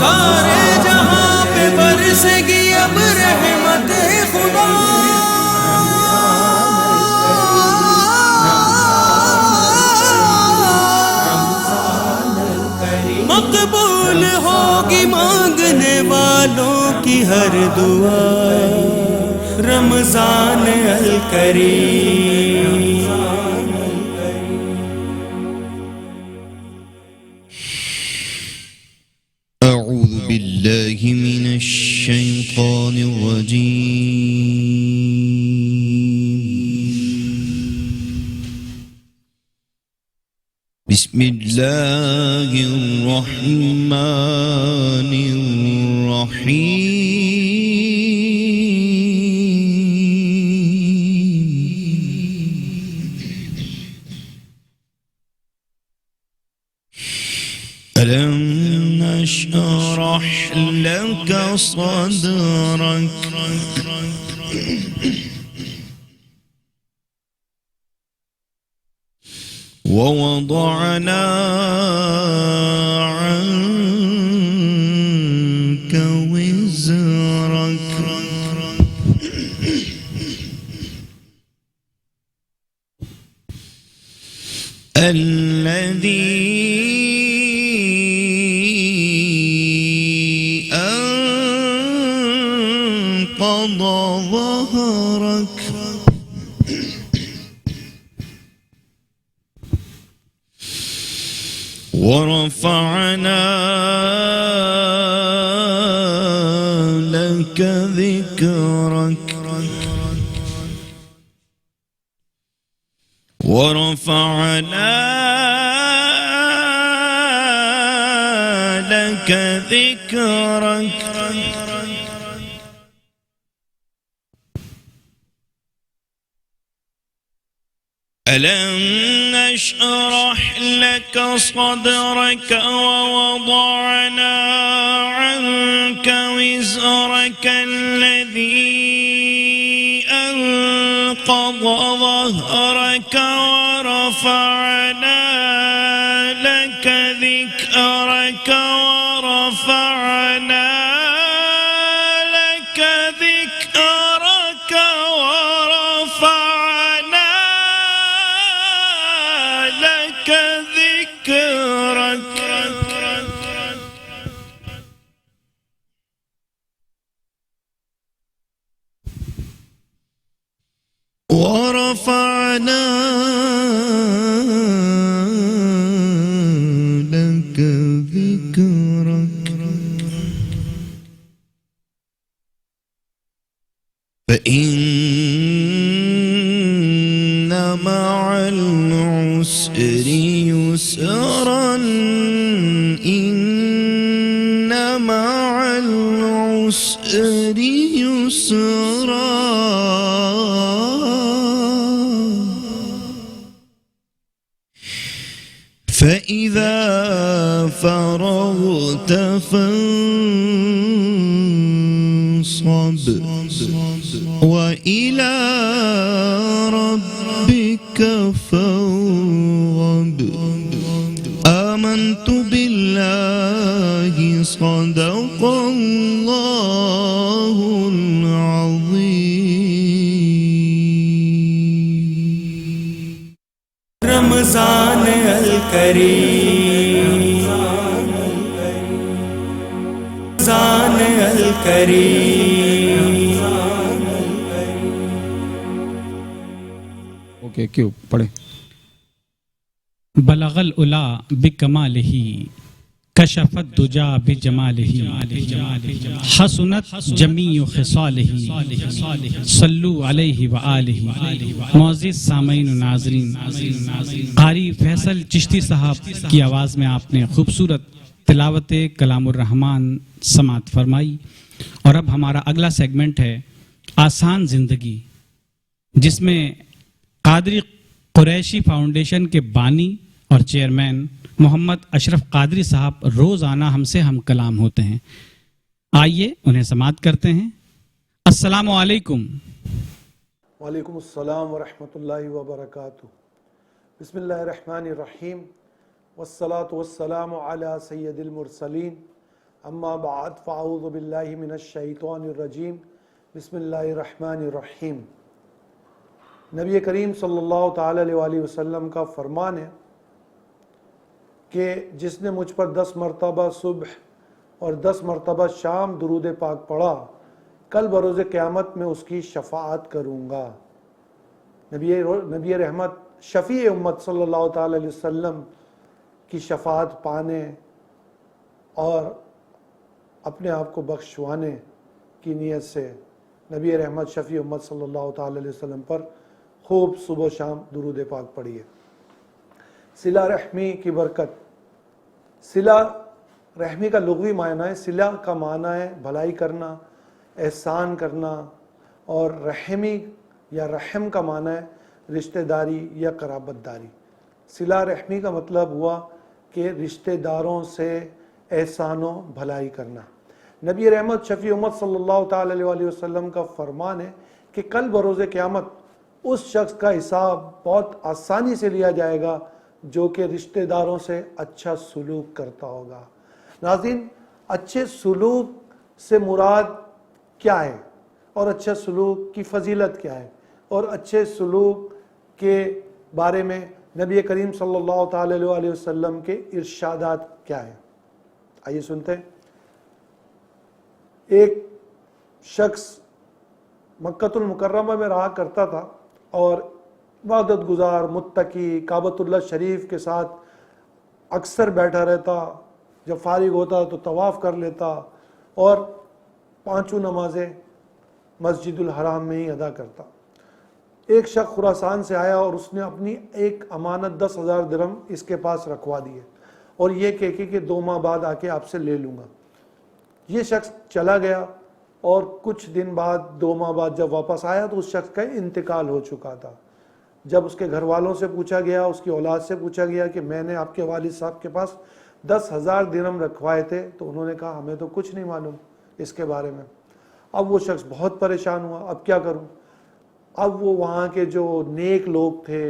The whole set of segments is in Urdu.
سارے جہاں پہ برسے گی اب رحمت خدا، مقبول ہوگی مانگنے والوں کی ہر دعا، رمضان الکریم۔ اعوذ باللہ من الشیطان الرجیم، بسم اللہ الرحمن الرحیم۔ ألم نشرح لك صدرك ووضعنا عنك وزرك الذي أنقض ظهرك ورفعنا لك ذكرك ورفعنا لك ذكرك ألم نشرح لك صدرك ووضعنا عنك وزرك الذي أنقض ظهرك ورفعنا لك ذكرك ورفعنا لك ذكرك ورفعنا لك ذكرك ورفعنا لك ذكرك فإن مع العسر يسرا إن مع العسر يسرا فإذا فرغت فانصب وإلى ربك فارغب آمنت بالله صدق الله العظيم۔ رمضان الکریم، رمضان الکریم۔ اوکے کیوں پڑھے؟ بلغ العلا بکمالہ کشف الدجا بجمالہ حسنت جمیع خصالہ صلو علیہ وآلہ۔ معزز سامعین و ناظرین، قاری فیصل چشتی صاحب کی آواز میں آپ نے خوبصورت تلاوت کلام الرحمن سماعت فرمائی، اور اب ہمارا اگلا سیگمنٹ ہے آسان زندگی، جس میں قادری قریشی فاؤنڈیشن کے بانی اور چیئرمین محمد اشرف قادری صاحب روزانہ ہم سے ہم کلام ہوتے ہیں۔ آئیے انہیں سماعت کرتے ہیں۔ السلام علیکم۔ وعلیکم السلام ورحمۃ اللہ وبرکاتہ۔ بسم اللہ الرحمن الرحیم، والصلاة والسلام علی سید المرسلین اما بعد فاعوذ باللہ من الشیطان الرجیم بسم اللہ الرحمن الرحیم۔ نبی کریم صلی اللہ تعالی علیہ وسلم کا فرمان ہے کہ جس نے مجھ پر 10 مرتبہ صبح اور 10 مرتبہ شام درود پاک پڑھا، کل بروز قیامت میں اس کی شفاعت کروں گا۔ نبی رحمت شفیع امت صلی اللہ تعالی علیہ وسلم کی شفاعت پانے اور اپنے آپ کو بخشوانے کی نیت سے نبی رحمت شفیع امت صلی اللہ تعالی علیہ وسلم پر خوب صبح و شام درود پاک پڑھیے۔ صلہ رحمی کی برکت۔ صلہ رحمی کا لغوی معنی ہے، صلہ کا معنی ہے بھلائی کرنا، احسان کرنا، اور رحمی یا رحم کا معنی ہے رشتہ داری یا قرابت داری۔ صلہ رحمی کا مطلب ہوا کہ رشتہ داروں سے احسان و بھلائی کرنا۔ نبی رحمت شفیع امت صلی اللہ تعالی علیہ وسلم کا فرمان ہے کہ کل بروز قیامت اس شخص کا حساب بہت آسانی سے لیا جائے گا جو کہ رشتہ داروں سے اچھا سلوک کرتا ہوگا۔ ناظرین، اچھے سلوک سے مراد کیا ہے اور اچھا سلوک کی فضیلت کیا ہے اور اچھے سلوک کے بارے میں نبی کریم صلی اللہ تعالی علیہ وسلم کے ارشادات کیا ہیں؟ آئیے سنتے ہیں۔ ایک شخص مکۃ المکرمہ میں رہا کرتا تھا اور عبادت گزار، متقی، کعبۃ اللہ شریف کے ساتھ اکثر بیٹھا رہتا، جب فارغ ہوتا تو طواف کر لیتا اور 5 نمازیں مسجد الحرام میں ہی ادا کرتا۔ ایک شخص خراسان سے آیا اور اس نے اپنی ایک امانت 10,000 درہم اس کے پاس رکھوا دیے اور یہ کہہ کے کہ 2 ماہ بعد آ کے آپ سے لے لوں گا۔ یہ شخص چلا گیا اور کچھ دن بعد 2 ماہ بعد جب واپس آیا تو اس شخص کا انتقال ہو چکا تھا۔ جب اس کے گھر والوں سے پوچھا گیا، اس کی اولاد سے پوچھا گیا کہ میں نے آپ کے والد صاحب کے پاس 10,000 درہم رکھوائے تھے، تو انہوں نے کہا ہمیں تو کچھ نہیں معلوم اس کے بارے میں۔ اب وہ شخص بہت پریشان ہوا، اب کیا کروں؟ اب وہ وہاں کے جو نیک لوگ تھے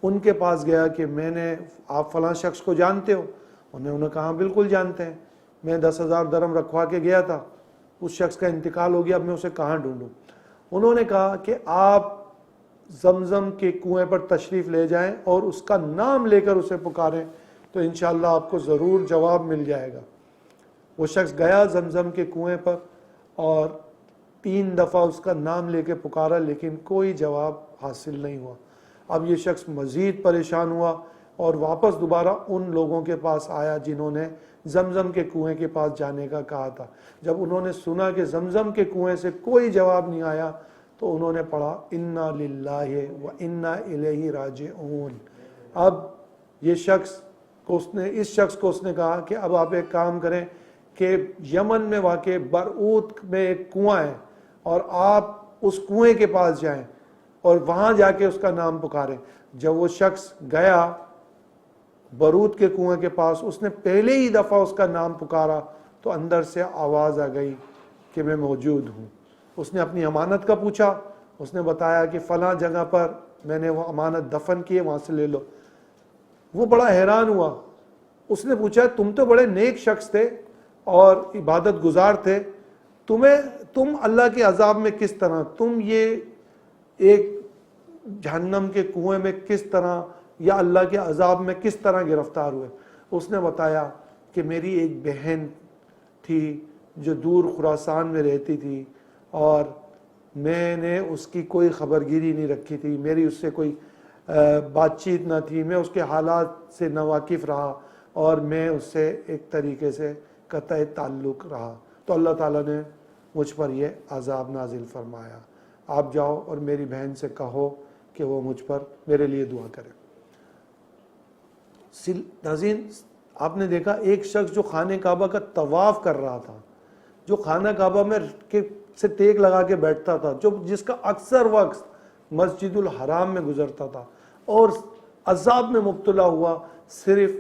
ان کے پاس گیا کہ میں نے، آپ فلاں شخص کو جانتے ہو؟ انہوں نے کہا بالکل جانتے ہیں، میں 10,000 درہم رکھوا کے گیا تھا، اس شخص کا انتقال ہو گیا، اب میں اسے کہاں ڈھونڈوں؟ انہوں نے کہا کہ آپ زمزم کے کنویں پر تشریف لے جائیں اور اس کا نام لے کر اسے پکاریں تو انشاءاللہ آپ کو ضرور جواب مل جائے گا۔ وہ شخص گیا زمزم کے کنویں پر اور 3 دفعہ اس کا نام لے کے پکارا لیکن کوئی جواب حاصل نہیں ہوا۔ اب یہ شخص مزید پریشان ہوا اور واپس دوبارہ ان لوگوں کے پاس آیا جنہوں نے زمزم کے کنویں کے پاس جانے کا کہا تھا۔ جب انہوں نے سنا کہ زمزم کے کنویں سے کوئی جواب نہیں آیا تو انہوں نے پڑھا انا للہ و انا الیہ راجعون۔ اب یہ شخص کو اس شخص کو اس نے کہا کہ اب آپ ایک کام کریں کہ یمن میں واقع برعوت میں ایک کنواں ہے اور آپ اس کنویں کے پاس جائیں اور وہاں جا کے اس کا نام پکاریں۔ جب وہ شخص گیا برعوت کے کنویں کے پاس، اس نے پہلے ہی دفعہ اس کا نام پکارا تو اندر سے آواز آ گئی کہ میں موجود ہوں۔ اس نے اپنی امانت کا پوچھا، اس نے بتایا کہ فلاں جگہ پر میں نے وہ امانت دفن کی ہے، وہاں سے لے لو۔ وہ بڑا حیران ہوا، اس نے پوچھا تم تو بڑے نیک شخص تھے اور عبادت گزار تھے، تم اللہ کے عذاب میں کس طرح، تم یہ ایک جہنم کے کنویں میں کس طرح یا اللہ کے عذاب میں کس طرح گرفتار ہوئے؟ اس نے بتایا کہ میری ایک بہن تھی جو دور خراسان میں رہتی تھی اور میں نے اس کی کوئی خبرگیری نہیں رکھی تھی، میری اس سے کوئی بات چیت نہ تھی، میں اس کے حالات سے ناواقف رہا اور میں اس سے ایک طریقے سے قطع تعلق رہا، تو اللہ تعالیٰ نے مجھ پر یہ عذاب نازل فرمایا۔ آپ جاؤ اور میری بہن سے کہو کہ وہ مجھ پر میرے لیے دعا کرے۔ ناظرین، آپ نے دیکھا ایک شخص جو خانہ کعبہ کا طواف کر رہا تھا، جو خانہ کعبہ میں سے ٹیک لگا کے بیٹھتا تھا، جس کا اکثر وقت مسجد الحرام میں گزرتا تھا اور عذاب میں مبتلا ہوا صرف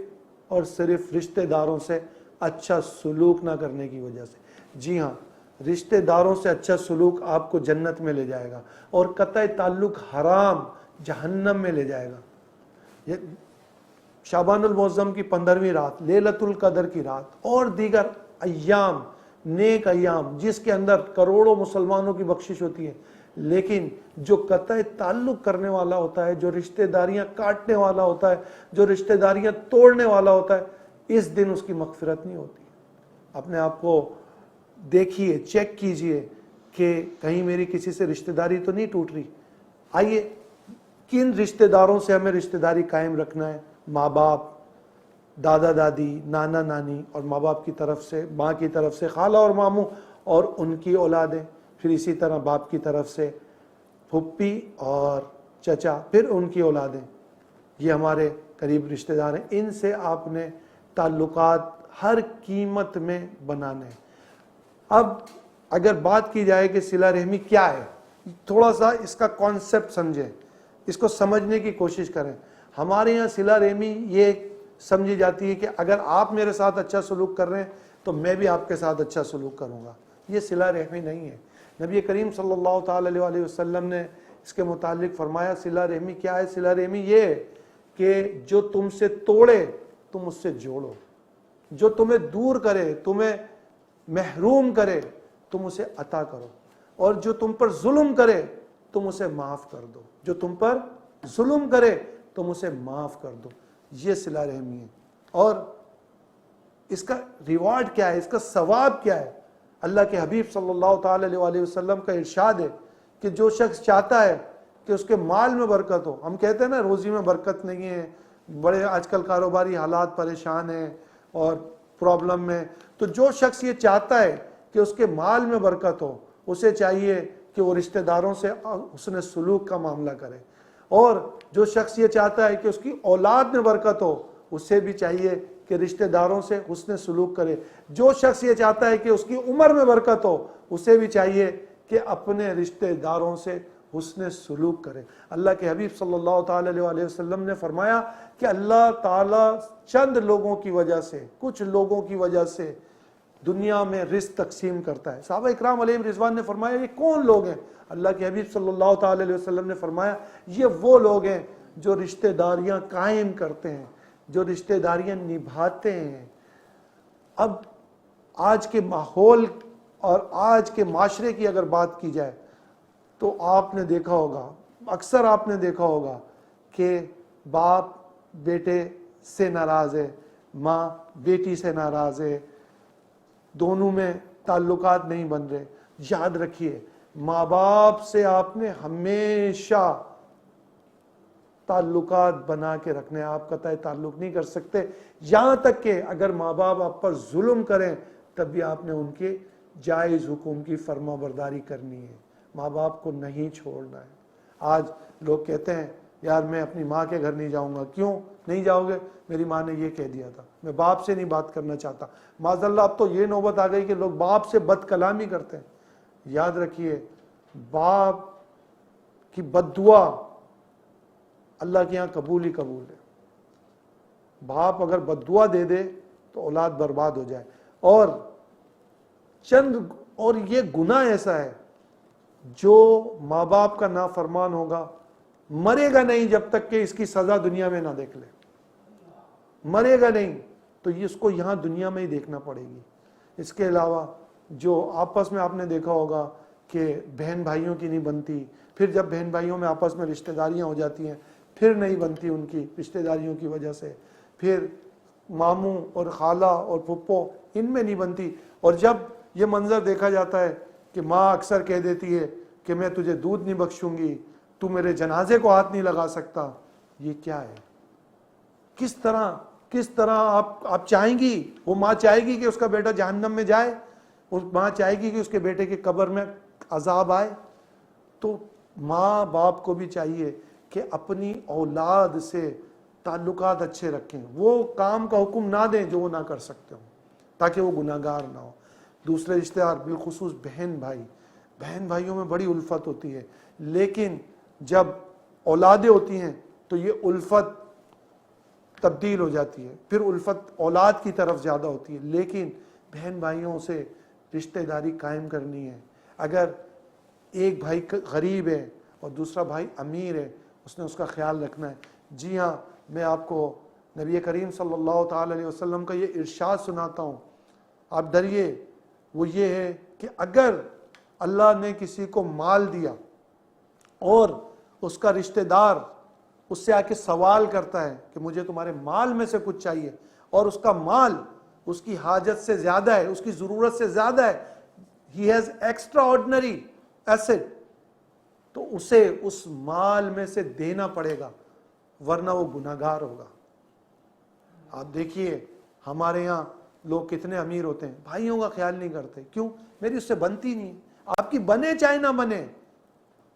اور صرف رشتہ داروں سے اچھا سلوک نہ کرنے کی وجہ سے۔ جی ہاں، رشتہ داروں سے اچھا سلوک آپ کو جنت میں لے جائے گا اور قطع تعلق حرام جہنم میں لے جائے گا۔ شعبان المعظم کی 15ویں رات، لیلۃ القدر کی رات اور دیگر ایام، نیک ایام جس کے اندر کروڑوں مسلمانوں کی بخشش ہوتی ہے، لیکن جو قطع تعلق کرنے والا ہوتا ہے، جو رشتہ داریاں کاٹنے والا ہوتا ہے، جو رشتہ داریاں توڑنے والا ہوتا ہے، اس دن اس کی مغفرت نہیں ہوتی۔ اپنے آپ کو دیکھیے، چیک کیجئے کہ کہیں میری کسی سے رشتہ داری تو نہیں ٹوٹ رہی۔ آئیے، کن رشتہ داروں سے ہمیں رشتہ داری قائم رکھنا ہے؟ ماں باپ، دادا دادی، نانا نانی، اور ماں باپ کی طرف سے، ماں کی طرف سے خالہ اور ماموں اور ان کی اولادیں، پھر اسی طرح باپ کی طرف سے پھپھی اور چچا، پھر ان کی اولادیں، یہ ہمارے قریب رشتہ دار ہیں۔ ان سے آپ نے تعلقات ہر قیمت میں بنانے ہیں۔ اب اگر بات کی جائے کہ صلہ رحمی کیا ہے، تھوڑا سا اس کا کانسیپٹ سمجھیں، اس کو سمجھنے کی کوشش کریں۔ ہمارے یہاں صلہ رحمی یہ سمجھی جاتی ہے کہ اگر آپ میرے ساتھ اچھا سلوک کر رہے ہیں تو میں بھی آپ کے ساتھ اچھا سلوک کروں گا۔ یہ صلہ رحمی نہیں ہے۔ نبی کریم صلی اللہ تعالی علیہ وسلم نے اس کے متعلق فرمایا صلہ رحمی کیا ہے؟ صلہ رحمی یہ ہے کہ جو تم سے توڑے تم اس سے جوڑو، جو تمہیں دور کرے، تمہیں محروم کرے، تم اسے عطا کرو، اور جو تم پر ظلم کرے تم اسے معاف کر دو، جو تم پر ظلم کرے تم اسے معاف کر دو۔ یہ صلہ رحمی ہے۔ اور اس کا ریوارڈ کیا ہے، اس کا ثواب کیا ہے؟ اللہ کے حبیب صلی اللہ تعالی علیہ وسلم کا ارشاد ہے کہ جو شخص چاہتا ہے کہ اس کے مال میں برکت ہو، ہم کہتے ہیں نا روزی میں برکت نہیں ہے، بڑے آج کل کاروباری حالات پریشان ہیں اور پرابلم میں، تو جو شخص یہ چاہتا ہے کہ اس کے مال میں برکت ہو، اسے چاہیے کہ وہ رشتہ داروں سے حسن سلوک کا معاملہ کرے، اور جو شخص یہ چاہتا ہے کہ اس کی اولاد میں برکت ہو، اسے بھی چاہیے کہ رشتہ داروں سے حسن سلوک کرے، جو شخص یہ چاہتا ہے کہ اس کی عمر میں برکت ہو، اسے بھی چاہیے کہ اپنے رشتہ داروں سے حسن سلوک کرے۔ اللہ کے حبیب صلی اللہ تعالی علیہ وسلم نے فرمایا کہ اللہ تعالیٰ چند لوگوں کی وجہ سے، کچھ لوگوں کی وجہ سے دنیا میں رزق تقسیم کرتا ہے۔ صحابہ اکرام علیہم رضوان نے فرمایا یہ کون لوگ ہیں؟ اللہ کے حبیب صلی اللہ تعالی علیہ وسلم نے فرمایا یہ وہ لوگ ہیں جو رشتہ داریاں قائم کرتے ہیں، جو رشتہ داریاں نبھاتے ہیں۔ اب آج کے ماحول اور آج کے معاشرے کی اگر بات کی جائے تو آپ نے دیکھا ہوگا، اکثر آپ نے دیکھا ہوگا کہ باپ بیٹے سے ناراض ہے، ماں بیٹی سے ناراض ہے، دونوں میں تعلقات نہیں بن رہے۔ یاد رکھیے، ماں باپ سے آپ نے ہمیشہ تعلقات بنا کے رکھنے، آپ قطع تعلق نہیں کر سکتے، یہاں تک کہ اگر ماں باپ آپ پر ظلم کریں تب بھی آپ نے ان کے جائز حکم کی فرما برداری کرنی ہے، ماں باپ کو نہیں چھوڑنا ہے۔ آج لوگ کہتے ہیں یار میں اپنی ماں کے گھر نہیں جاؤں گا۔ کیوں نہیں جاؤ گے؟ میری ماں نے یہ کہہ دیا تھا، میں باپ سے نہیں بات کرنا چاہتا۔ معاذ اللہ اب تو یہ نوبت آ گئی کہ لوگ باپ سے بد کلامی کرتے ہیں۔ یاد رکھیے، باپ کی بد دعا اللہ کے یہاں قبول ہی قبول ہے۔ باپ اگر بد دعا دے دے تو اولاد برباد ہو جائے۔ اور یہ گناہ ایسا ہے جو ماں باپ کا نافرمان ہوگا مرے گا نہیں جب تک کہ اس کی سزا دنیا میں نہ دیکھ لے، مرے گا نہیں تو اس کو یہاں دنیا میں ہی دیکھنا پڑے گی۔ اس کے علاوہ جو آپس میں آپ نے دیکھا ہوگا کہ بہن بھائیوں کی نہیں بنتی، پھر جب بہن بھائیوں میں آپس میں رشتہ داریاں ہو جاتی ہیں پھر نہیں بنتی ان کی رشتہ داریوں کی وجہ سے، پھر ماموں اور خالہ اور پھپھو ان میں نہیں بنتی، اور جب یہ منظر دیکھا جاتا ہے کہ ماں اکثر کہہ دیتی ہے کہ میں تجھے دودھ نہیں بخشوں گی، تو میرے جنازے کو ہاتھ نہیں لگا سکتا، یہ کیا ہے؟ کس طرح آپ چاہیں گی، وہ ماں چاہے گی کہ اس کا بیٹا جہنم میں جائے، اس ماں چاہے گی کہ اس کے بیٹے کے قبر میں عذاب آئے؟ تو ماں باپ کو بھی چاہیے کہ اپنی اولاد سے تعلقات اچھے رکھیں، وہ کام کا حکم نہ دیں جو وہ نہ کر سکتے ہوں تاکہ وہ گناہگار نہ ہو۔ دوسرے رشتہ دار بالخصوص بہن بھائیوں میں بڑی الفت ہوتی ہے، لیکن جب اولادیں ہوتی ہیں تو یہ الفت تبدیل ہو جاتی ہے، پھر الفت اولاد کی طرف زیادہ ہوتی ہے، لیکن بہن بھائیوں سے رشتہ داری قائم کرنی ہے۔ اگر ایک بھائی غریب ہے اور دوسرا بھائی امیر ہے، اس نے اس کا خیال رکھنا ہے۔ جی ہاں، میں آپ کو نبی کریم صلی اللہ تعالی علیہ وسلم کا یہ ارشاد سناتا ہوں۔ آپ ڈریے، وہ یہ ہے کہ اگر اللہ نے کسی کو مال دیا اور اس کا رشتہ دار اس سے آ کے سوال کرتا ہے کہ مجھے تمہارے مال میں سے کچھ چاہیے، اور اس کا مال اس کی حاجت سے زیادہ ہے، اس کی ضرورت سے زیادہ ہے، he has extraordinary east, تو اسے اس مال میں سے دینا پڑے گا، ورنہ وہ گناہگار ہوگا۔ آپ دیکھیے ہمارے یہاں لوگ کتنے امیر ہوتے ہیں، بھائیوں کا خیال نہیں کرتے، کیوں؟ میری اس سے بنتی نہیں، آپ کی بنے چاہے نہ بنے،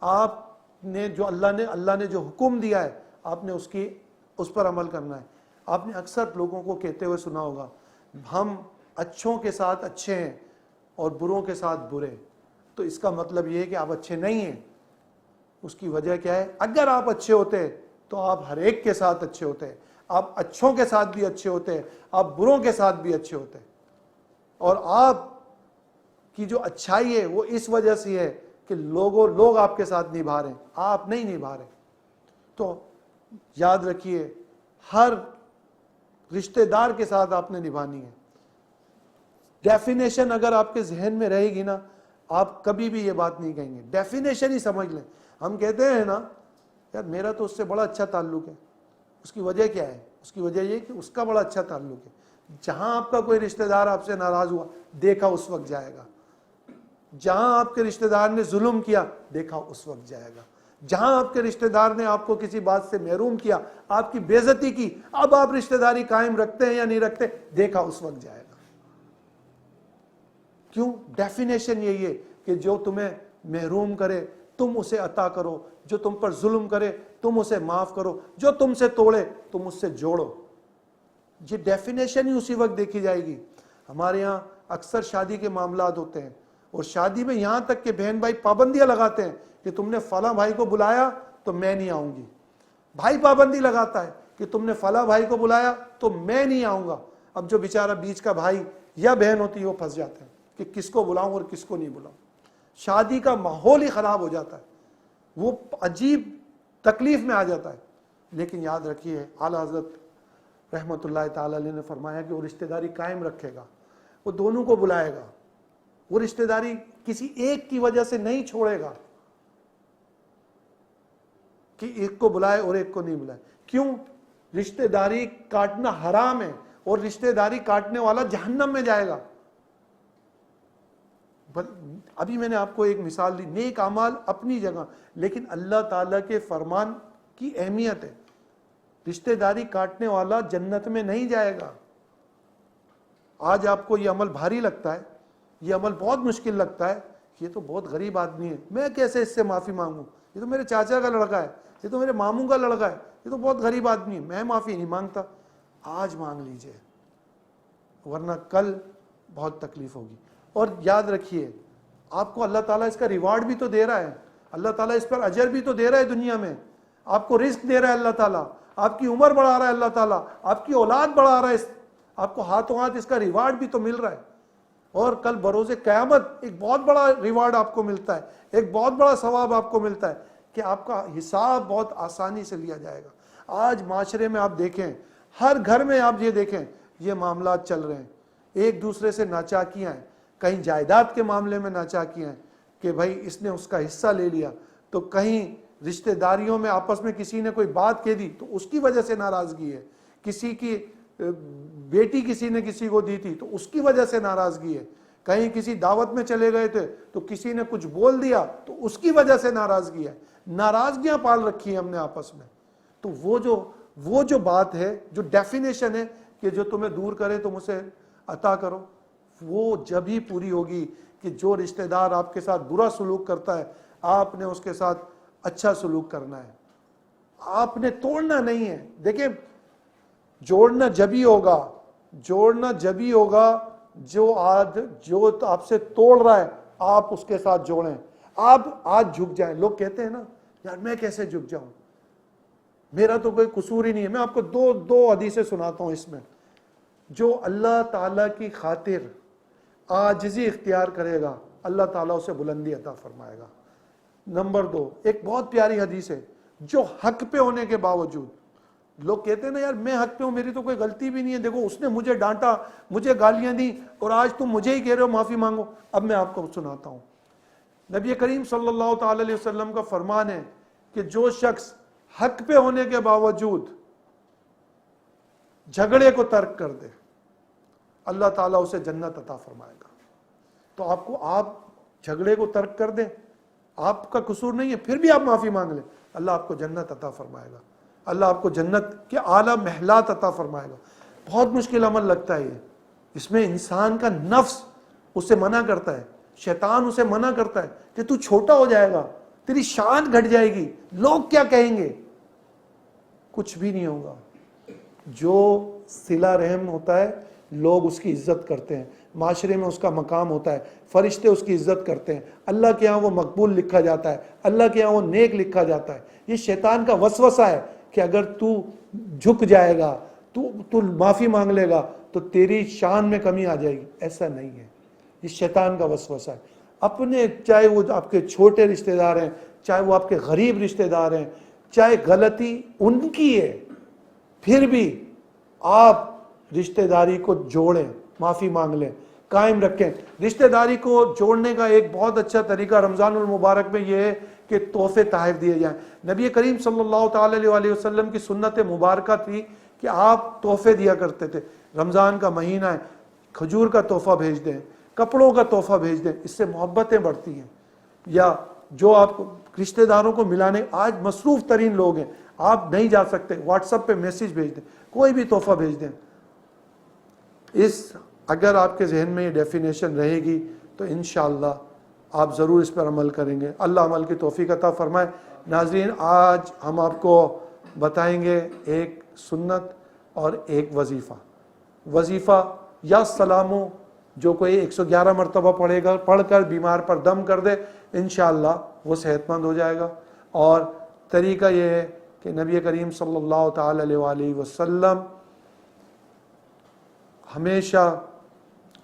آپ نے جو اللہ نے جو حکم دیا ہے آپ نے اس پر عمل کرنا ہے۔ آپ نے اکثر لوگوں کو کہتے ہوئے سنا ہوگا، ہم اچھوں کے ساتھ اچھے ہیں اور بروں کے ساتھ برے، تو اس کا مطلب یہ ہے کہ آپ اچھے نہیں ہیں۔ اس کی وجہ کیا ہے؟ اگر آپ اچھے ہوتے تو آپ ہر ایک کے ساتھ اچھے ہوتے، آپ اچھوں کے ساتھ بھی اچھے ہوتے، آپ بروں کے ساتھ بھی اچھے ہوتے، اور آپ کی جو اچھائی ہے وہ اس وجہ سے ہے کہ لوگ آپ کے ساتھ نبھا رہے ہیں، آپ نہیں نبھا رہے۔ تو یاد رکھیے ہر رشتہ دار کے ساتھ آپ نے نبھانی ہے۔ ڈیفینیشن اگر آپ کے ذہن میں رہے گی نا، آپ کبھی بھی یہ بات نہیں کہیں گے، ڈیفینیشن ہی سمجھ لیں۔ ہم کہتے ہیں نا یار میرا تو اس سے بڑا اچھا تعلق ہے، اس کی وجہ کیا ہے؟ اس کی وجہ یہ کہ اس کا بڑا اچھا تعلق ہے۔ جہاں آپ کا کوئی رشتہ دار آپ سے ناراض ہوا، دیکھا اس وقت جائے گا۔ جہاں آپ کے رشتہ دار نے ظلم کیا، دیکھا اس وقت جائے گا۔ جہاں آپ کے رشتہ دار نے آپ کو کسی بات سے محروم کیا، آپ کی بے عزتی کی، اب آپ رشتہ داری قائم رکھتے ہیں یا نہیں رکھتے، دیکھا اس وقت جائے گا۔ کیوں؟ ڈیفینیشن یہی ہے کہ جو تمہیں محروم کرے تم اسے عطا کرو، جو تم پر ظلم کرے تم اسے معاف کرو، جو تم سے توڑے تم اس سے جوڑو۔ یہ ڈیفینیشن ہی اسی وقت دیکھی جائے گی۔ ہمارے ہاں اکثر شادی کے معاملات ہوتے ہیں، اور شادی میں یہاں تک کہ بہن بھائی پابندیاں لگاتے ہیں کہ تم نے فلاں بھائی کو بلایا تو میں نہیں آؤں گی، بھائی پابندی لگاتا ہے کہ تم نے فلاں بھائی کو بلایا تو میں نہیں آؤں گا۔ اب جو بیچارہ بیچ کا بھائی یا بہن ہوتی ہے وہ پھنس جاتے ہیں کہ کس کو بلاؤں اور کس کو نہیں بلاؤں۔ شادی کا ماحول ہی خراب ہو جاتا ہے، وہ عجیب تکلیف میں آ جاتا ہے۔ لیکن یاد رکھیے اعلیٰ حضرت رحمۃ اللہ تعالی علیہ نے فرمایا کہ وہ رشتہ داری قائم رکھے گا، وہ دونوں کو بلائے گا، وہ رشتہ داری کسی ایک کی وجہ سے نہیں چھوڑے گا کہ ایک کو بلائے اور ایک کو نہیں بلائے۔ کیوں؟ رشتہ داری کاٹنا حرام ہے، اور رشتہ داری کاٹنے والا جہنم میں جائے گا۔ ابھی میں نے آپ کو ایک مثال دی، نیک اعمال اپنی جگہ، لیکن اللہ تعالیٰ کے فرمان کی اہمیت ہے۔ رشتہ داری کاٹنے والا جنت میں نہیں جائے گا۔ آج آپ کو یہ عمل بھاری لگتا ہے، یہ عمل بہت مشکل لگتا ہے، یہ تو بہت غریب آدمی ہے، میں کیسے اس سے معافی مانگوں، یہ تو میرے چاچا کا لڑکا ہے، یہ تو میرے ماموں کا لڑکا ہے، یہ تو بہت غریب آدمی ہے، میں معافی نہیں مانگتا۔ آج مانگ لیجئے، ورنہ کل بہت تکلیف ہوگی۔ اور یاد رکھیے آپ کو اللہ تعالیٰ اس کا ریوارڈ بھی تو دے رہا ہے، اللہ تعالیٰ اس پر اجر بھی تو دے رہا ہے دنیا میں، آپ کو رزق دے رہا ہے اللہ تعالیٰ، آپ کی عمر بڑھا رہا ہے اللہ تعالیٰ، آپ کی اولاد بڑھا رہا ہے، آپ کو ہاتھوں ہاتھ اس کا ریوارڈ بھی تو مل رہا ہے۔ اور کل بروز قیامت ایک بہت بڑا ریوارڈ آپ کو ملتا ہے، ایک بہت بڑا ثواب آپ کو ملتا ہے کہ آپ کا حساب بہت آسانی سے لیا جائے گا۔ آج معاشرے میں آپ دیکھیں، ہر گھر میں آپ یہ دیکھیں یہ معاملات چل رہے ہیں، ایک دوسرے سے ناچاکیاں ہیں، کہیں جائیداد کے معاملے میں ناچاکیاں ہیں کہ بھائی اس نے اس کا حصہ لے لیا، تو کہیں رشتہ داریوں میں آپس میں کسی نے کوئی بات کہہ دی تو اس کی وجہ سے ناراضگی ہے، کسی کی بیٹی کسی نے کسی کو دی تھی تو اس کی وجہ سے ناراضگی ہے، کہیں کسی دعوت میں چلے گئے تھے تو کسی نے کچھ بول دیا تو اس کی وجہ سے ناراضگی ہے، ناراضگیاں پال رکھی ہیں ہم نے آپس میں۔ تو وہ جو بات ہے، جو ڈیفینیشن ہے کہ جو تمہیں دور کرے تم اسے عطا کرو، وہ جب ہی پوری ہوگی کہ جو رشتہ دار آپ کے ساتھ برا سلوک کرتا ہے آپ نے اس کے ساتھ اچھا سلوک کرنا ہے، آپ نے توڑنا نہیں ہے۔ دیکھیں جوڑنا جبھی ہوگا جو آپ سے توڑ رہا ہے آپ اس کے ساتھ جوڑیں، آپ آج جھک جائیں۔ لوگ کہتے ہیں نا یار میں کیسے جھک جاؤں، میرا تو کوئی قصور ہی نہیں ہے۔ میں آپ کو دو حدیثیں سناتا ہوں اس میں۔ جو اللہ تعالیٰ کی خاطر عاجزی اختیار کرے گا اللہ تعالیٰ اسے بلندی عطا فرمائے گا۔ نمبر 2 ایک بہت پیاری حدیث ہے، جو حق پہ ہونے کے باوجود لوگ کہتے ہیں نا یار میں حق پہ ہوں, میری تو کوئی غلطی بھی نہیں ہے, دیکھو اس نے مجھے ڈانٹا, مجھے گالیاں دی, اور آج تم مجھے ہی کہہ رہے ہو معافی مانگو. اب میں آپ کو سناتا ہوں. نبی کریم صلی اللہ تعالی علیہ وسلم کا فرمان ہے کہ جو شخص حق پہ ہونے کے باوجود جھگڑے کو ترک کر دے, اللہ تعالیٰ اسے جنت عطا فرمائے گا. تو آپ جھگڑے کو ترک کر دیں, آپ کا قصور نہیں ہے, پھر بھی آپ معافی مانگ لیں, اللہ آپ کو جنت عطا فرمائے گا, اللہ آپ کو جنت کے اعلیٰ محلات عطا فرمائے گا. بہت مشکل عمل لگتا ہے یہ, اس میں انسان کا نفس اسے منع کرتا ہے, شیطان اسے منع کرتا ہے کہ تو چھوٹا ہو جائے گا, تیری شان گھٹ جائے گی, لوگ کیا کہیں گے. کچھ بھی نہیں ہوگا. جو صلہ رحم ہوتا ہے لوگ اس کی عزت کرتے ہیں, معاشرے میں اس کا مقام ہوتا ہے, فرشتے اس کی عزت کرتے ہیں, اللہ کے ہاں وہ مقبول لکھا جاتا ہے, اللہ کے ہاں وہ نیک لکھا جاتا ہے. یہ شیطان کا وسوسہ ہے کہ اگر تو جھک جائے گا, تو معافی مانگ لے گا تو تیری شان میں کمی آ جائے گی. ایسا نہیں ہے, یہ شیطان کا وسوسہ ہے. اپنے چاہے وہ آپ کے چھوٹے رشتہ دار ہیں, چاہے وہ آپ کے غریب رشتہ دار ہیں, چاہے غلطی ان کی ہے, پھر بھی آپ رشتہ داری کو جوڑیں, معافی مانگ لیں, قائم رکھیں. رشتہ داری کو جوڑنے کا ایک بہت اچھا طریقہ رمضان المبارک میں یہ ہے کہ تحفے تحائف دیے جائیں. نبی کریم صلی اللہ تعالی علیہ وسلم کی سنت مبارکہ تھی کہ آپ تحفے دیا کرتے تھے. رمضان کا مہینہ ہے, کھجور کا تحفہ بھیج دیں, کپڑوں کا تحفہ بھیج دیں, اس سے محبتیں بڑھتی ہیں. یا جو آپ رشتہ داروں کو ملانے, آج مصروف ترین لوگ ہیں, آپ نہیں جا سکتے, واٹس ایپ پہ میسیج بھیج دیں, کوئی بھی تحفہ بھیج دیں. اگر آپ کے ذہن میں یہ ڈیفینیشن رہے گی تو انشاءاللہ آپ ضرور اس پر عمل کریں گے. اللہ عمل کی توفیق عطا فرمائے. ناظرین, آج ہم آپ کو بتائیں گے ایک سنت اور ایک وظیفہ. وظیفہ یا سلامو, جو کوئی 111 مرتبہ پڑھے گا, پڑھ کر بیمار پر دم کر دے, انشاءاللہ وہ صحت مند ہو جائے گا. اور طریقہ یہ ہے کہ نبی کریم صلی اللہ تعالی علیہ وآلہ وسلم ہمیشہ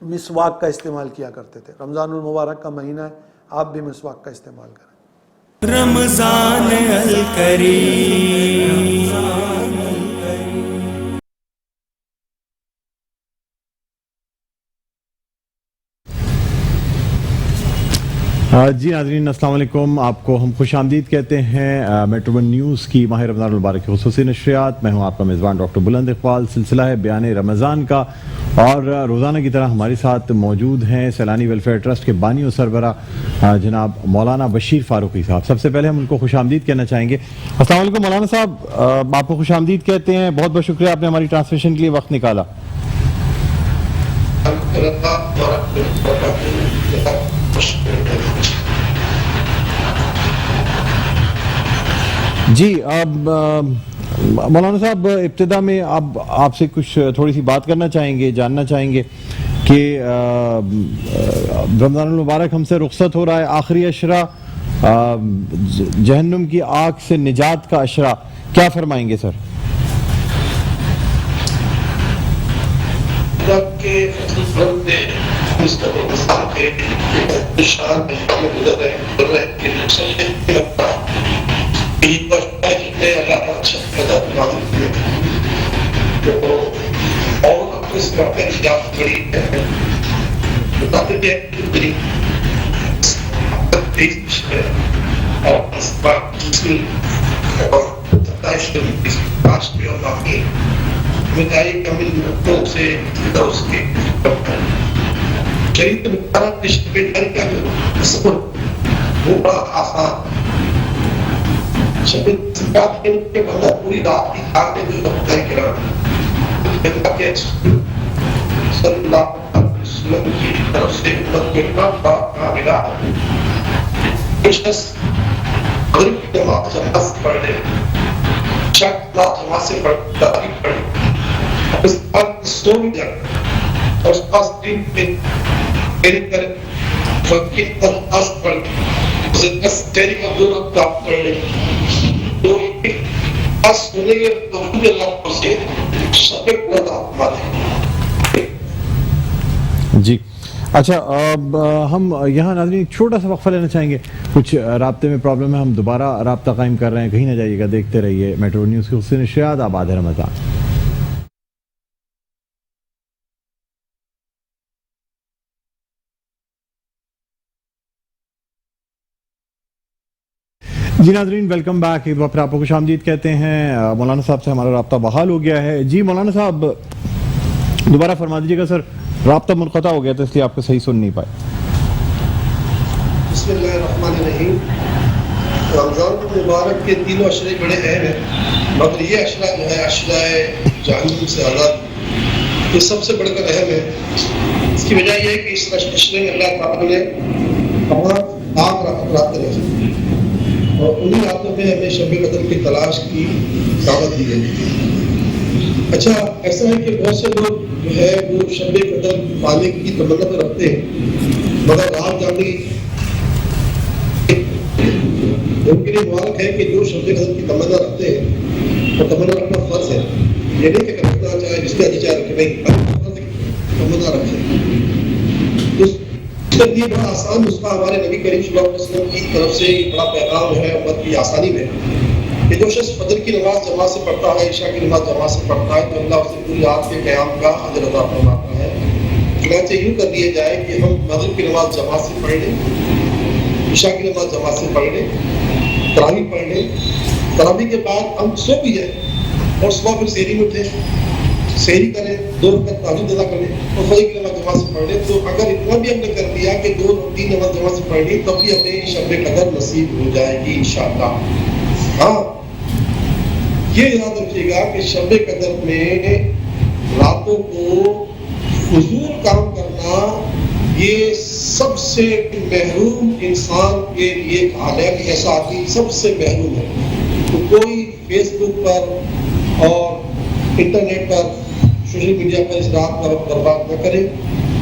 مسواک کا استعمال کیا کرتے تھے. رمضان المبارک کا مہینہ ہے, آپ بھی مسواک کا استعمال کریں. رمضان الکریم. جی ناظرین السلام علیکم, آپ کو ہم خوش آمدید کہتے ہیں میٹرو ون نیوز کی ماہ رمضان المبارک کی خصوصی نشریات. میں ہوں آپ کا میزبان ڈاکٹر بلند اقبال. سلسلہ ہے بیان رمضان کا, اور روزانہ کی طرح ہمارے ساتھ موجود ہیں سیلانی ویلفیئر ٹرسٹ کے بانی و سربراہ جناب مولانا بشیر فاروقی صاحب. سب سے پہلے ہم ان کو خوش آمدید کہنا چاہیں گے. السلام علیکم مولانا صاحب, آپ کو خوش آمدید کہتے ہیں. بہت بہت شکریہ, آپ نے ہماری ٹرانسلیشن کے لیے وقت نکالا. جی اب مولانا صاحب, ابتدا میں اب آپ سے کچھ تھوڑی سی بات کرنا چاہیں گے, جاننا چاہیں گے کہ رمضان المبارک ہم سے رخصت ہو رہا ہے, آخری عشرہ, جہنم کی آگ سے نجات کا عشرہ, کیا فرمائیں گے سر؟ پوری رات کی آگے بھی وقت ہے کہ صلی اللہ علیہ وسلم کی طرف سے ملا غریب جماعت سے نصف پڑھ لے, شک جماعت سے پڑھ اس بات سو بھی جائے اور اس پاس دن میں میری کرے فقیر پر نصف پڑھ اسے دس تیری کا دور رکھتا پڑھ لے تو بس سنے گے تو مجھے لوگ سے سبق بتا ماتے. جی اچھا اب ہم یہاں ناظرین ایک چھوٹا سا وقفہ لینا چاہیں گے. کچھ رابطے میں پرابلم ہے, ہم دوبارہ رابطہ قائم کر رہے ہیں, کہیں نہ جائیے گا, دیکھتے رہیے میٹرو نیوز کی خصوصی نشریات. آباد ہے رمضان. جی ناظرین ویلکم بیک. ایک بار پھر آپ کو خوش آمدید کہتے ہیں. مولانا صاحب سے ہمارا رابطہ بحال ہو گیا ہے. جی مولانا صاحب دوبارہ فرما دیجیے گا. سر رابطہ منقطع ہو گیا تو اس لیے آپ کو صحیح سن نہیں پائے. بسم اللہ الرحمن الرحیم. رمضان المبارک کے تینوں اشرے بڑے اہم ہیں, مگر یہ اشرہ جو ہے اشرہ جہنم سے آزاد, یہ سب سے بڑھ کر اہم ہے. اس کی وجہ یہ ہے کہ اس اشرے میں اللہ تعالیٰ نے تمام پاک راتیں رکھی اور انہیں راتوں میں ہمیں شب قدر کی تلاش کی دعوت دی گئی. اچھا ایسا ہے کہ بہت سے لوگ جو ہے وہ شب قدر پانے کی تمنا تو رکھتے ہیں, مگر رات جانے ان کے لیے مبارک ہے کہ جو شب قدر کی تمنا رکھتے ہیں وہ تمنا رکھنا فرض ہے. یہ نہیں کہ رکھنا چاہے جس کا جی چاہے رکھے, نہیں, تمنا رکھے. اس کے لیے بڑا آسان نسخہ ہمارے نبی کریم صلی اللہ علیہ وسلم کی طرف سے بڑا پیغام ہے امت کی آسانی میں کہ جو شخص فجر کی نماز جماعت سے پڑھتا ہے, عشاء کی نماز جماعت سے پڑھتا ہے, تو اللہ اسے پوری رات کے قیام کا اجر عطا فرماتا ہے. چنانچہ یوں کر دیا جائے کہ ہم مغرب کی نماز جماعت سے پڑھ لیں, عشاء کی نماز جماعت سے پڑھ لیں, تراویح پڑھ لیں, تراویح کے بعد ہم سو بھی جائیں اور صبح پھر سحری میں اٹھیں, سحری کریں, 2 رکعت تہجد ادا کریں اور فجر کی نماز جماعت سے پڑھ لیں. تو اگر اتنا بھی ہم نے کر دیا کہ 2 اور 3 نماز جماعت سے پڑھ لی تب بھی ہمیں شب قدر نصیب ہو جائے گی انشاءاللہ. ہاں یہ یاد رکھیے گا کہ شب قدر میں راتوں کو فضول کام کرنا یہ سب سے محروم انسان کے لیے حال ہے کہ ایسا آدمی سب سے محروم ہے. تو کوئی فیس بک پر اور انٹرنیٹ پر سوشل میڈیا پر اس رات کا وقت برباد نہ کریں.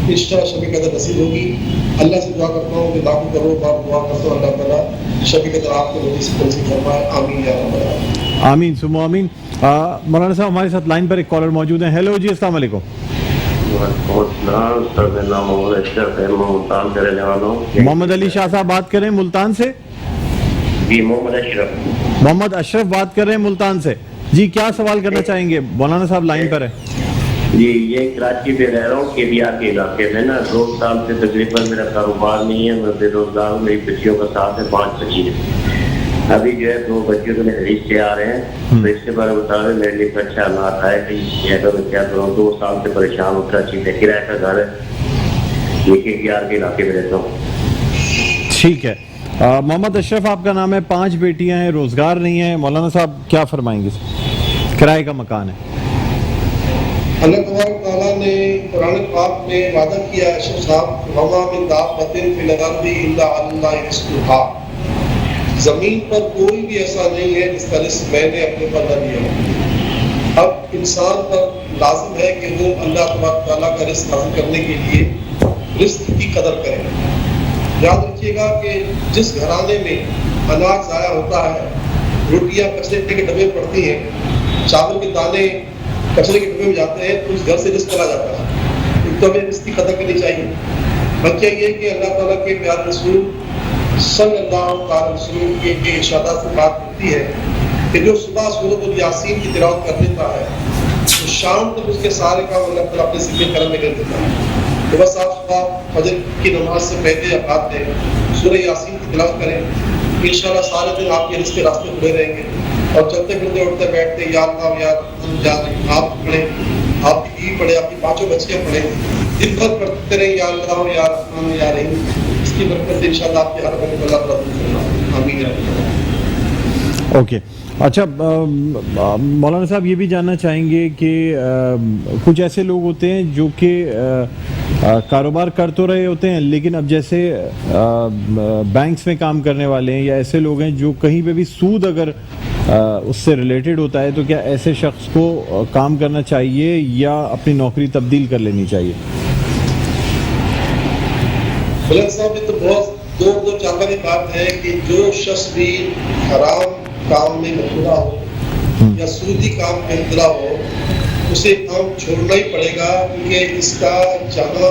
انشاءاللہ شب قدر نصیب ہوگی. اللہ سے دعا کرتا ہوں کہ لاکھوں کروڑ بار دعا کرتا ہوں اللہ تعالیٰ شب قدر آپ کو نصیب فرمائے. آمین یا رب العالمین. آمین ثم آمین. مولانا صاحب ہمارے ساتھ لائن پر ایک کالر موجود ہیں. ہیلو جی السلام علیکم. محمد علی شاہ صاحب بات کر رہے ہیں ملتان سے. جی محمد اشرف بات کر رہے ہیں ملتان سے. جی کیا سوال کرنا چاہیں گے؟ مولانا صاحب لائن پر ہے. جی یہ کراچی میں رہ رہا ہوں کیبیا کے علاقے میں نا. 2 سال سے تقریباً میرا کاروبار نہیں ہے, میں بے روزگار ہوں. میری بچیوں کا ساتھ ہے, 5 بچی ہیں. ابھی جو ہے 2 بچے تو میرے رشتے آ رہے ہیں, تو اس کے بارے میں بتا رہے میرے لیے اچھا حالات ہے کہ کیا کروں. 2 سال سے پریشان ہوں. کراچی میں کرایہ کا گھر ہے, یہ کیبیا کے علاقے میں رہتا ہوں. ٹھیک ہے. محمد اشرف آپ کا نام ہے, 5 بیٹیاں ہیں, روزگار نہیں ہے. مولانا صاحب کیا فرمائیں گے؟ کرائے کا مکان ہے. اللہ تبارک تعالیٰ نے قرآن پاک میں وعدہ کیا ہے اشرف صاحب, وما من دابۃ فی الارض الا علی اللہ رزقها. زمین پر کوئی بھی ایسا نہیں ہے جس کا رزق میں نے اپنے پر نہ لیا ہو. اب انسان پر لازم ہے کہ وہ اللہ تبارک تعالیٰ کا رزق حاصل کرنے کے لیے رزق کی قدر کرے. یاد رکھیے گا کہ جس گھرانے میں اناج ضائع ہوتا ہے, روٹیاں کچرے کے ڈبے میں پڑتی ہیں, چاول کے دانے کچرے کے ڈبے میں جاتے ہیں, تو اس گھر سے رزق چلا جاتا ہے. تو ہمیں رزق کی قدر کرنی چاہیے. بلکہ یہ کہ اللہ تعالیٰ کے پیارے رسول صلی اللہ علیہ وسلم کے ارشادات سے بات کرتی ہے کہ جو صبح سورۃ الیاسین کی تلاوت کر لیتا ہے تو شام تک اس کے سارے کام اللہ تعالیٰ اپنے ذمہ کرم میں کر دیتا ہے. تو بس آپ صبح فجر کی نماز سے پہلے اوقات دیں, سورہ یاسین کی تلاوت کریں, انشاءاللہ سارے دن آپ کے رزق کے راستے کھلے رہیں گے. اور چلتے پھرتے اٹھتے بیٹھتے یا اللہ یا رحمان آپ پڑھیں, آپ کی بیوی پڑھے, آپ کی 5 بچیاں پڑھیں, دن بھر پڑھتے رہیں یا اللہ یا رحمان یا رحیم. اس کی برکت سے انشاءاللہ آپ کے ہر وقت اللہ تعالیٰ فرمائے. آمین یا رب العالمین. اوکے. اچھا مولانا صاحب یہ بھی جاننا چاہیں گے کہ کچھ ایسے لوگ ہوتے ہیں جو کہ کاروبار کر تو رہے ہوتے ہیں, لیکن اب جیسے بینکس میں کام کرنے والے ہیں یا ایسے لوگ ہیں جو کہیں پہ بھی سود اگر اس سے ریلیٹڈ ہوتا ہے, تو کیا ایسے شخص کو کام کرنا چاہیے یا اپنی نوکری تبدیل کر لینی چاہیے؟ بلند صاحب یہ تو بہت دور چاہتا کی بات ہے کہ جو شخص بھی حرام کام میں مبتلا ہو یا سودی کام میں مبتلا ہو اسے کام چھوڑنا ہی پڑے گا, کیونکہ اس کا جہاں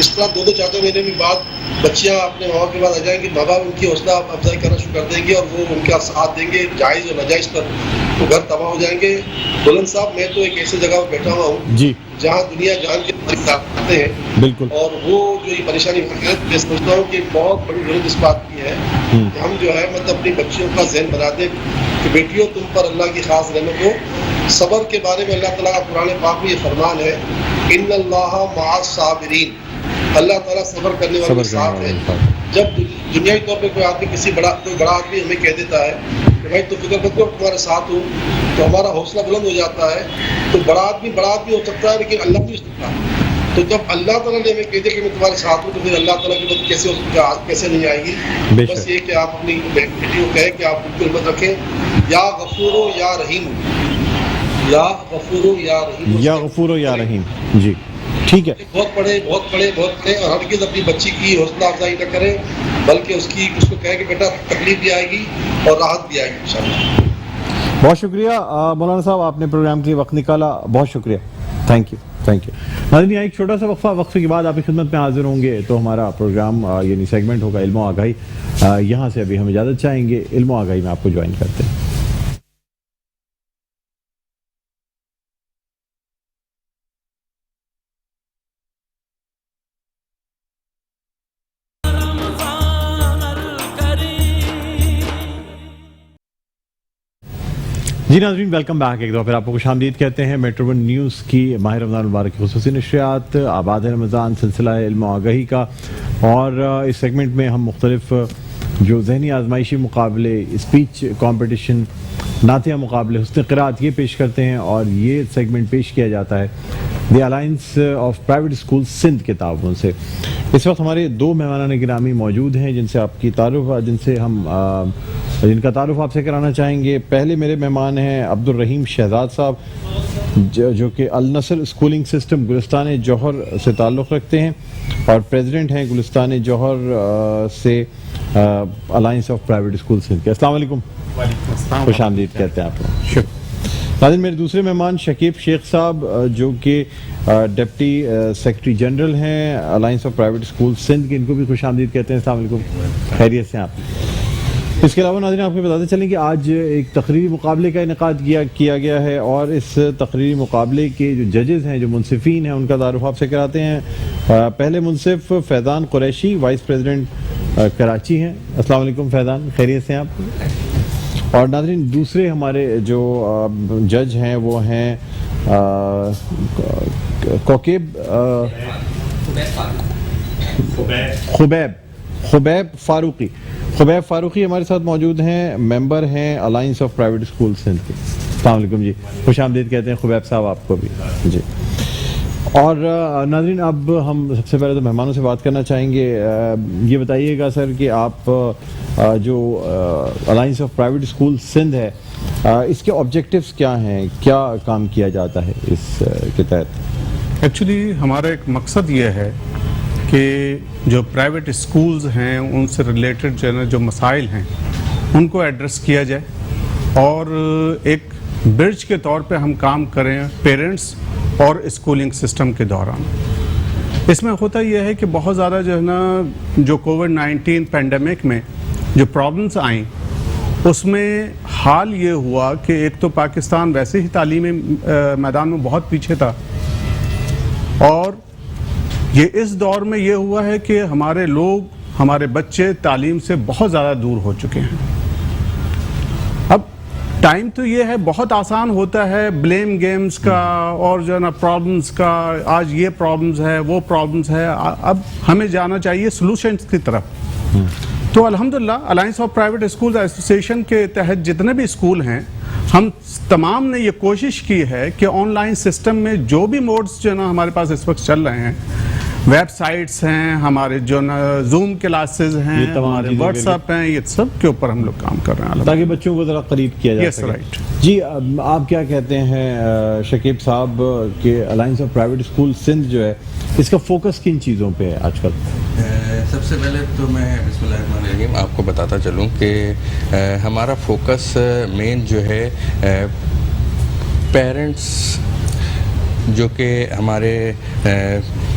اس طرح 2-2 4-4 مہینے کے بعد بچیاں اپنے ماں باپ کے بعد آ جائیں گی، ماں باپ ان کی حوصلہ افزائی کرنا شروع کر دیں گے اور وہ ان کا ساتھ دیں گے جائز اور ناجائز پر، تو گھر تباہ ہو جائیں گے۔ بلند صاحب، میں تو ایک ایسی جگہ پر بیٹھا ہوا ہوں جی جہاں دنیا جان کے آتے ہیں، بالکل، اور وہ جو یہ پریشانی ہے، میں سمجھتا ہوں کہ بہت بڑی ضرورت اس بات کی ہے کہ ہم جو ہے مطلب اپنی بچیوں کا ذہن بنا دیں کہ بیٹیوں تم پر اللہ کی خاص رحمت ہو۔ صبر کے بارے میں اللہ تعالیٰ کا قرآن پاک میں یہ فرمان ہے، ان اللہ مع الصابرین، اللہ تعالیٰ صبر کرنے والوں کے ساتھ ہے۔ جب دنیاوی طور پہ کوئی بڑا آدمی ہمیں کہہ دیتا ہے کہ بھائی تو فکر مت کرو تمہارے ساتھ ہوں، تو ہمارا حوصلہ بلند ہو جاتا ہے۔ تو بڑا آدمی ہو سکتا ہے لیکن اللہ نہیں ہو سکتا۔ تو جب اللہ تعالیٰ نے ہمیں کہہ دیا کہ میں تمہارے ساتھ ہوں، تو پھر اللہ تعالیٰ کی مدد کیسے ہو سکتی ہے، کیسے نہیں آئے گی؟ بس یہ کہ آپ اپنی بیٹی کو کہیں کہ آپ ان کی ہمت رکھیں، یا غفور یا رحیم، یا غفور یا رحیم، یا غفور یا رحیم۔ جی ٹھیک ہے، بہت پڑھے اور ہرگز اپنی بچی کی حوصلہ افزائی نہ کریں، بلکہ اس کو کہیں کہ بیٹا تکلیف بھی آئے گی اور راحت بھی آئے گی انشاءاللہ۔ بہت شکریہ مولانا صاحب، آپ نے پروگرام کے لیے وقت نکالا، بہت شکریہ، تھینک یو۔ ناظرین، ایک چھوٹا سا وقفے کے بعد آپ کی خدمت میں حاضر ہوں گے، تو ہمارا پروگرام یعنی سیگمنٹ ہوگا علم و آگاہی، یہاں سے ابھی ہم اجازت چاہیں گے، علم و آگاہی میں آپ کو جوائن کرتے ہیں۔ جی ناظرین، ویلکم بیک، ایک دفعہ پھر آپ کو خوش آمدید کہتے ہیں۔ میٹرو ون نیوز کی ماہ رمضان المبارک کی خصوصی نشریات، آباد رمضان سلسلہ علم و آگاہی کا، اور اس سیگمنٹ میں ہم مختلف جو ذہنی آزمائشی مقابلے، اسپیچ کمپٹیشن، نعتیہ مقابلے، حسن قرأت، یہ پیش کرتے ہیں، اور یہ سیگمنٹ پیش کیا جاتا ہے the alliance of private school Sindh کے تعاون سے۔ اس وقت ہمارے دو مہمانان گرامی موجود ہیں جن کا تعارف آپ سے کرانا چاہیں گے۔ پہلے میرے مہمان ہیں عبد الرحیم شہزاد صاحب، جو کہ النصر اسکولنگ سسٹم گلستان جوہر سے تعلق رکھتے ہیں اور پریزیڈنٹ ہیں گلستان جوہر سے alliance of private school Sindh کے۔ السلام علیکم، خوش آمدید کہتے ہیں آپ کو۔ ناظرین، میرے دوسرے مہمان شکیب شیخ صاحب، جو کہ ڈپٹی سیکرٹری جنرل ہیں alliance of private school Sindh کے، ان کو بھی خوش آمدید کہتے ہیں۔ السلام علیکم، خیریت سے آپ؟ اس کے علاوہ ناظرین، آپ کو بتاتے چلیں کہ آج ایک تقریری مقابلے کا انعقاد کیا گیا ہے، اور اس تقریری مقابلے کے جو ججز ہیں، جو منصفین ہیں، ان کا تعارف آپ سے کراتے ہیں۔ پہلے منصف فیضان قریشی، وائس پریزیڈنٹ کراچی ہیں۔ السلام علیکم فیضان، خیریت سے ہیں آپ؟ اور ناظرین، دوسرے ہمارے جو جج ہیں وہ ہیں خبیب فاروقی ہمارے ساتھ موجود ہیں، ممبر ہیں alliance of private school Sindh کے۔ السلام علیکم جی، خوش آمدید کہتے ہیں خبیب صاحب آپ کو بھی جی۔ اور ناظرین، اب ہم سب سے پہلے تو مہمانوں سے بات کرنا چاہیں گے۔ یہ بتائیے گا سر کہ آپ جو alliance of private school Sindh ہے، اس کے آبجیکٹیوز کیا ہیں، کیا کام کیا جاتا ہے اس کے تحت؟ ایکچولی ہمارا ایک مقصد یہ ہے کہ جو پرائیویٹ اسکولز ہیں ان سے ریلیٹڈ جو مسائل ہیں ان کو ایڈریس کیا جائے، اور ایک برج کے طور پہ ہم کام کریں پیرنٹس اور اسکولنگ سسٹم کے دوران۔ اس میں ہوتا یہ ہے کہ بہت زیادہ جو ہے نا، جو کووڈ-19 پینڈیمک میں جو پرابلمس آئیں، اس میں حال یہ ہوا کہ ایک تو پاکستان ویسے ہی تعلیمی میدان میں بہت پیچھے تھا، اور یہ اس دور میں یہ ہوا ہے کہ ہمارے بچے تعلیم سے بہت زیادہ دور ہو چکے ہیں۔ اب ٹائم تو یہ ہے، بہت آسان ہوتا ہے بلیم گیمز کا اور جو ہے نا پرابلمز کا، آج یہ پرابلمز ہے وہ پرابلمز ہے، اب ہمیں جانا چاہیے سلوشنز کی طرف۔ تو الحمدللہ alliance of private school association کے تحت جتنے بھی اسکول ہیں، ہم تمام نے یہ کوشش کی ہے کہ آن لائن سسٹم میں جو بھی موڈز جو ہے نا ہمارے پاس اس وقت چل رہے ہیں، ویب سائٹس ہیں، ہمارے جو نا زوم کلاسز ہیں، ہمارے واٹس ایپ ہیں، یہ سب کے اوپر ہم لوگ کام کر رہے ہیں تاکہ بچوں کو ذرا قریب کیا جا سکے۔ رائٹ جی، آپ کیا کہتے ہیں شکیب صاحب کہ alliance of private school Sindh جو ہے، اس کا فوکس کن چیزوں پہ ہے آج کل؟ سب سے پہلے تو میں بسم اللہ الرحمن الرحیم آپ کو بتاتا چلوں کہ ہمارا فوکس مین جو ہے پیرنٹس جو کہ ہمارے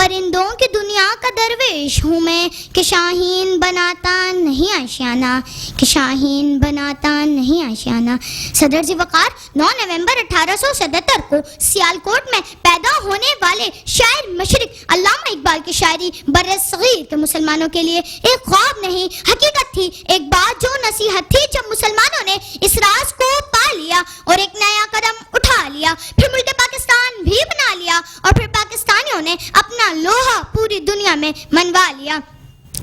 پرندوں کی دنیا کا درویش ہوں میں کہ شاہین بناتا نہیں آشیانہ، کہ شاہین بناتا نہیں آشیانہ۔ صدر ذی وقار 9 نومبر 1877 کو سیالکوٹ میں پیدا ہونے والے شاعر مشرق علامہ اقبال کی شاعری بر صغیر کے مسلمانوں کے لیے ایک خواب نہیں حقیقت تھی، ایک بات جو نصیحت تھی۔ جب مسلمانوں نے اس راز کو پا لیا اور ایک نیا قدم اٹھا لیا، پھر ملک پاکستان بھی بنا لیا اور پھر پاکستانیوں نے اپنا لوہا پوری دنیا میں منوا لیا۔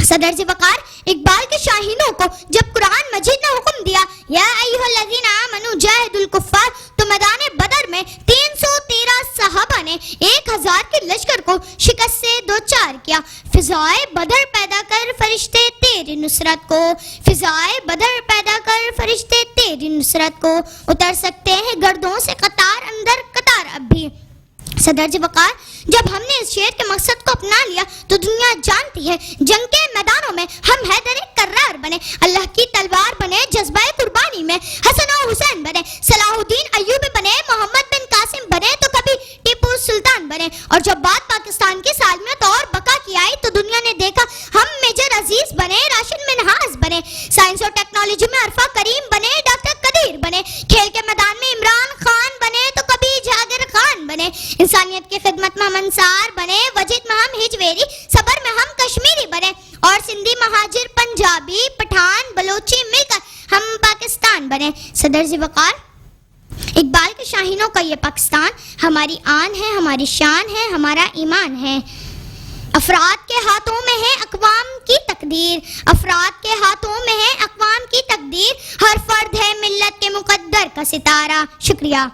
صدر ذی وقار اقبال کے شاہینوں کو جب قرآن مجید نے حکم دیا یا ایھا الذین آمنوا جاہدوا الکفار، تو میدان بدر میں 313 صحابہ نے 1000 کے لشکر کو شکست سے دوچار کیا۔ فضائے بدر پیدا کر فرشتے تیری نصرت کو، فضائے بدر پیدا کر فرشتے تیری نصرت کو، اتر سکتے ہیں گردوں سے قطار اندر قطار اب بھی۔ صدر ذی وقار جب ہم نے اس شعر کے مقصد کو اپنا لیا تو دنیا جانتی ہے جنگ کے میدانوں میں ہم حیدر کرار بنے، اللہ کی تلوار بنے، جذبہ قربانی میں حسن و حسین بنے، صلاح الدین ایوبی بنے، محمد بن قاسم بنے تو کبھی ٹیپو سلطان بنے۔ اور جب بات پاکستان کی سالمیت اور بقا کی آئی تو دنیا نے دیکھا ہم میجر عزیز بنے، راشد منہاز بنے، سائنس اور ٹیکنالوجی میں عرفہ کریم بنے، ڈاکٹر قدیر بنے، کھیل کے میدان میں عمران خان بنے تو کبھی جاگر خان بنے، انسانیت کی خدمت میں ہم انصار بنے، وجد میں ہم ہجویری، صبر میں ہم کشمیری بنے، اور سندھی مہاجر پنجابی پٹھان بلوچی مل کر ہم پاکستان بنے۔ صدر ذی وقار اقبال کے شاہینوں کا یہ پاکستان ہماری آن ہے، ہماری شان ہے، ہمارا ایمان ہے۔ افراد کے ہاتھوں میں ہے اقوام کی تقدیر، افراد کے ہاتھوں میں ہے اقوام کی تقدیر، ہر فرد ہے ملت کے مقدر کا ستارہ۔ شکریہ۔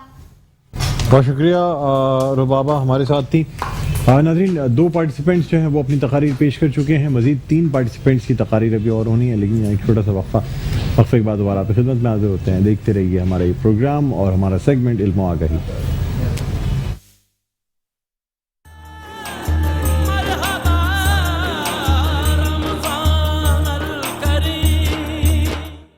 بہت شکریہ ربابہ ہمارے ساتھ تھی۔ ناظرین 2 پارٹیسپینٹس جو ہیں وہ اپنی تقاریر پیش کر چکے ہیں، مزید 3 پارٹیسپینٹس کی تقاریر ابھی اور ہونی ہے، لیکن ایک چھوٹا سا وقفے کے بعد دوبارہ آپ کی خدمت میں حاضر ہوتے ہیں۔ دیکھتے رہیے ہمارا یہ پروگرام اور ہمارا سیگمنٹ علم و آگاہی۔